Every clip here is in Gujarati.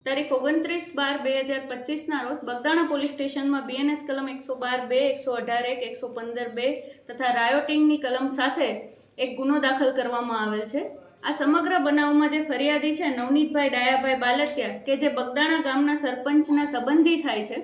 તારીખ 29/12/2025 રોજ બગદાણા પોલીસ સ્ટેશનમાં બીએનએસ કલમ 112(2), 118(1), 115(2) તથા રાયોટિંગની કલમ સાથે એક ગુનો દાખલ કરવામાં આવેલ છે। આ સમગ્ર બનાવમાં જે ફરિયાદી છે નવનીતભાઈ ડાયાભાઈ બાલતિયા કે જે બગદાણા ગામના સરપંચના સંબંધી થાય છે,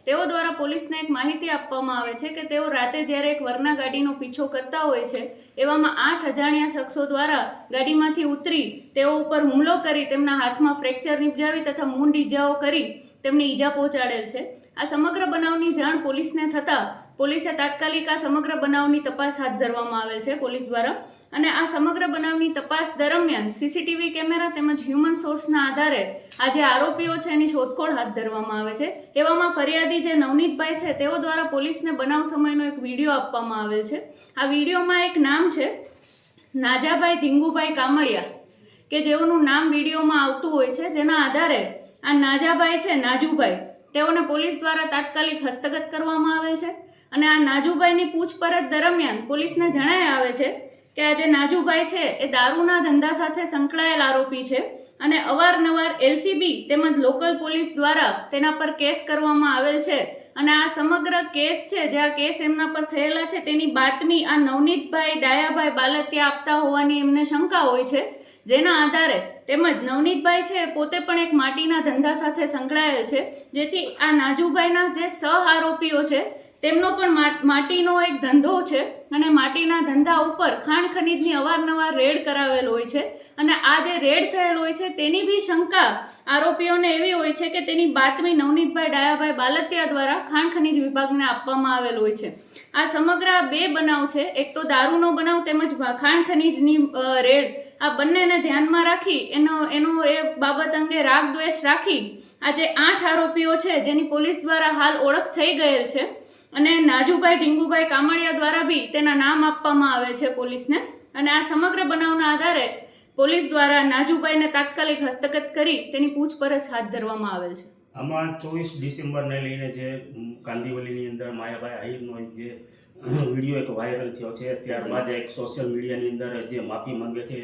તેઓ દ્વારા પોલીસને એક માહિતી આપવામાં આવે છે કે તેઓ રાતે જ્યારે એક વરના ગાડીનો પીછો કરતા હોય છે, એવામાં 8 અજાણ્યા શખ્સો દ્વારા ગાડીમાંથી ઉતરી તેઓ ઉપર હુમલો કરી તેમના હાથમાં ફ્રેક્ચર નિપજાવી તથા મૂંઢ ઈજાઓ કરી તેમને ઈજા પહોંચાડેલ છે। આ સમગ્ર બનાવની જાણ પોલીસને થતાં પોલીસે તાત્કાલિક આ સમગ્ર બનાવની તપાસ હાથ ધરવામાં આવેલ છે પોલીસ દ્વારા, અને આ સમગ્ર બનાવની તપાસ દરમિયાન સીસીટીવી કેમેરા તેમજ હ્યુમન સોર્સના આધારે આ જે આરોપીઓ છે એની શોધખોળ હાથ ધરવામાં આવે છે। એવામાં ફરિયાદી જે નવનીતભાઈ છે તેઓ દ્વારા પોલીસને બનાવ સમયનો એક વિડીયો આપવામાં આવેલ છે। આ વિડીયોમાં એક નામ છે નાજાભાઈ ધીંગુભાઈ કામળિયા, કે જેઓનું નામ વિડીયોમાં આવતું હોય છે, જેના આધારે આ નાજાભાઈ છે નાજુભાઈ તેઓને પોલીસ દ્વારા તાત્કાલિક હસ્તગત કરવામાં આવેલ છે। અને આ નાજુભાઈની પૂછપરછ દરમિયાન પોલીસને જણાય આવે છે કે આ જે નાજુભાઈ છે એ દારૂના ધંધા સાથે સંકળાયેલ આરોપી છે અને અવારનવાર એલસીબી તેમજ લોકલ પોલીસ દ્વારા તેના પર કેસ કરવામાં આવેલ છે। અને આ સમગ્ર કેસ છે, જે આ કેસ એમના પર થયેલા છે તેની બાતમી આ નવનીતભાઈ ડાયાભાઈ બાલતિયા આપતા હોવાની એમને શંકા હોય છે, જેના આધારે તેમજ નવનીતભાઈ છે પોતે પણ એક માટીના ધંધા સાથે સંકળાયેલ છે, જેથી આ નાજુભાઈના જે સહ આરોપીઓ છે તેમનો પણ માટીનો એક ધંધો છે અને માટીના ધંધા ઉપર ખાણ ખનીજની અવારનવાર રેડ કરાવેલ હોય છે। અને આ જે રેડ થયેલ હોય છે તેની બી શંકા આરોપીઓને એવી હોય છે કે તેની બાતમી નવનીતભાઈ ડાયાભાઈ બાલતિયા દ્વારા ખાણ ખનીજ વિભાગને આપવામાં આવેલ હોય છે। આ સમગ્ર આ બે બનાવ છે, એક તો દારૂનો બનાવ તેમજ ખાણ ખનીજની રેડ, આ બંનેને ધ્યાનમાં રાખી એનો એ બાબત અંગે રાગ દ્વેષ રાખી આ જે 8 આરોપીઓ છે જેની પોલીસ દ્વારા હાલ ઓળખ થઈ ગયેલ છે, અને નાજુભાઈ ઢીંગુભાઈ કામળિયા દ્વારા બી તેના નામ આપવામાં આવે છે પોલીસને। અને આ સમગ્ર બનાવના આધારે પોલીસ દ્વારા નાજુભાઈને તાત્કાલિક હસ્તગત કરી તેની પૂછપરછ હાથ ધરવામાં આવેલ છે। આમાં 24 ડિસેમ્બરને લઈને જે કાંદીવલીની અંદર માયાભાઈ આહિરનો જે વિડીયો એક વાયરલ થયો છે, ત્યારબાદ એક સોશિયલ મીડિયાની અંદર જે માફી માંગે છે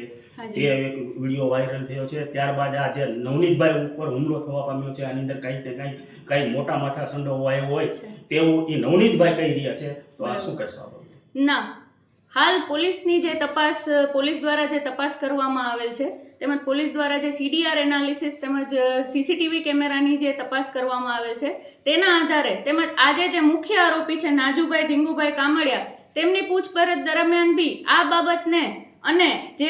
તે એક વિડીયો વાયરલ થયો છે। ત્યારબાદ આ જે નવનીતભાઈ ઉપર હુમલો થવા પામ્યો છે, આની અંદર કંઈક ને કંઈ મોટા માથા સંડોવાયો હોય તેવું એ નવનીતભાઈ કહી રહ્યા છે, તો આ શું કહેશો? ના, હાલ પોલીસની જે તપાસ પોલીસ દ્વારા જે તપાસ કરવામાં આવેલ છે તેમજ પોલીસ દ્વારા જે સીડીઆર એનાલિસિસ તેમજ સીસીટીવી કેમેરાની જે તપાસ કરવામાં આવેલ છે તેના આધારે તેમજ આજે જે મુખ્ય આરોપી છે નાજુભાઈ ઢીંગુભાઈ કામળિયા તેમની પૂછપરછ દરમિયાન બી આ બાબતને અને જે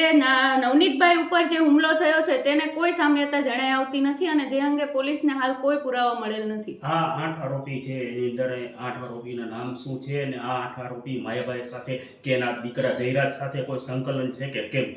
નવનીતભાઈ ઉપર જે હુમલો થયો છે તેને કોઈ સામ્યતા જણાઈ આવતી નથી, અને જે અંગે પોલીસને હાલ કોઈ પુરાવા મળેલ નથી। આ 8 આરોપી છે એની અંદર 8 આરોપીના નામ શું છે, અને આ 8 આરોપી માયાભાઈ સાથે કે એના દીકરા જયરાજ સાથે કોઈ સંકલન છે કે કેમ?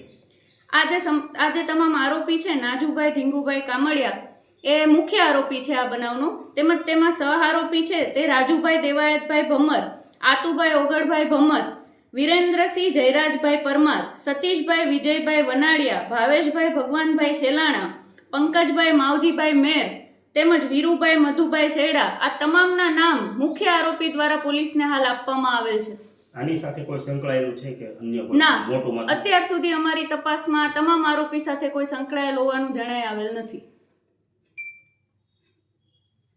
આજે તમામ આરોપી છે નાજુભાઈ ઢીંગુભાઈ કામળિયા એ મુખ્ય આરોપી છે આ બનાવનો, તેમજ તેમાં સહ આરોપી છે તે રાજુભાઈ દેવાયતભાઈ ભમ્મર, આતુભાઈ ઓગળભાઈ ભમ્મર, વિરેન્દ્રસિંહ જયરાજભાઈ પરમાર, સતીશભાઈ વિજયભાઈ વનાડિયા, ભાવેશભાઈ ભગવાનભાઈ શેલાણા, પંકજભાઈ માવજીભાઈ મેર તેમજ વીરુભાઈ મધુભાઈ શેડા, આ તમામના નામ મુખ્ય આરોપી દ્વારા પોલીસને હાલ આપવામાં આવેલ છે। આની સાથે કોઈ સંકળાયેલું છે કે અન્ય ના, અત્યાર સુધી અમારી તપાસમાં તમામ આરોપી સાથે કોઈ સંકળાયેલ હોવાનું જણાઈ આવેલ નથી।